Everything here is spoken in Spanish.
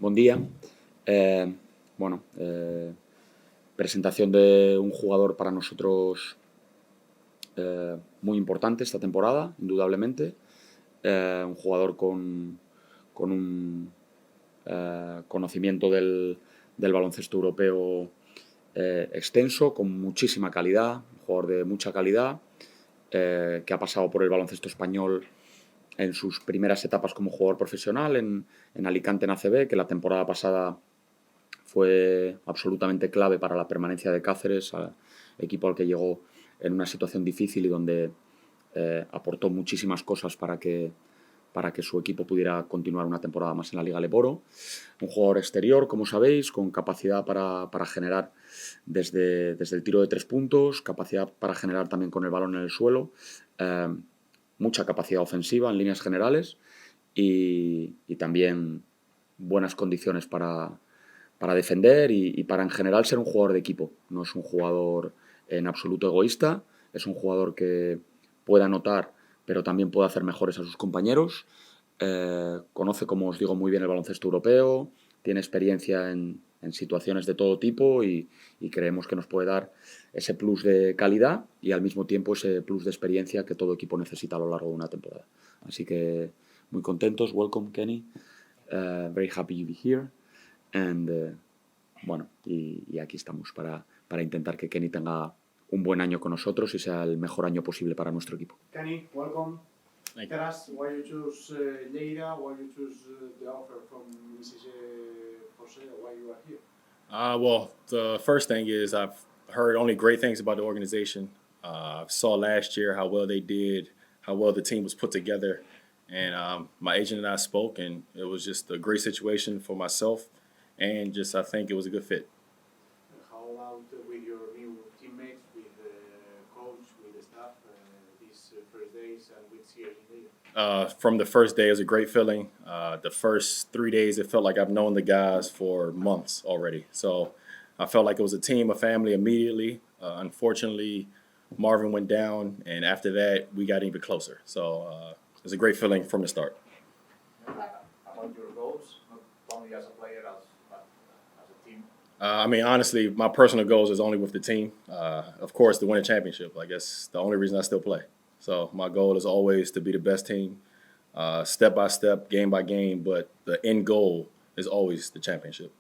Buen día. Presentación de un jugador para nosotros muy importante esta temporada, indudablemente. Un jugador con un conocimiento del baloncesto europeo extenso, con muchísima calidad, un jugador de mucha calidad, que ha pasado por el baloncesto español en sus primeras etapas como jugador profesional en Alicante en ACB, que la temporada pasada fue absolutamente clave para la permanencia de Cáceres, equipo al que llegó en una situación difícil y donde aportó muchísimas cosas para que su equipo pudiera continuar una temporada más en la Liga Leboro. Un jugador exterior, como sabéis, con capacidad para generar desde el tiro de 3 puntos, capacidad para generar también con el balón en el suelo, mucha capacidad ofensiva en líneas generales y también buenas condiciones para defender y para en general ser un jugador de equipo. No es un jugador en absoluto egoísta, es un jugador que puede anotar, pero también puede hacer mejores a sus compañeros. Conoce, como os digo, muy bien el baloncesto europeo, tiene experiencia en situaciones de todo tipo y creemos que nos puede dar ese plus de calidad y al mismo tiempo ese plus de experiencia que todo equipo necesita a lo largo de una temporada. Así que muy contentos. Welcome, Kenny. Very happy to be here. And, y aquí estamos para intentar que Kenny tenga un buen año con nosotros y sea el mejor año posible para nuestro equipo. Kenny, welcome. Tell us why you choose Lleida, why you choose the offer from Mrs. Jose, why you are here. Well, the first thing is I've heard only great things about the organization. I saw last year how well they did, how well the team was put together. And my agent and I spoke, and it was just a great situation for myself. And just I think it was a good fit. How about with your new teammates, with the coach, with the staff, these first days and weeks here in Lleida? From the first day, it was a great feeling. The first 3 days, it felt like I've known the guys for months already. So I felt like it was a team, a family immediately. Unfortunately, Marvin went down, and after that, we got even closer. So it was a great feeling from the start. About your goals, not only as a player, as a team? Honestly, my personal goals is only with the team. Of course, to win a championship. I guess the only reason I still play. So my goal is always to be the best team, step by step, game by game. But the end goal is always the championship.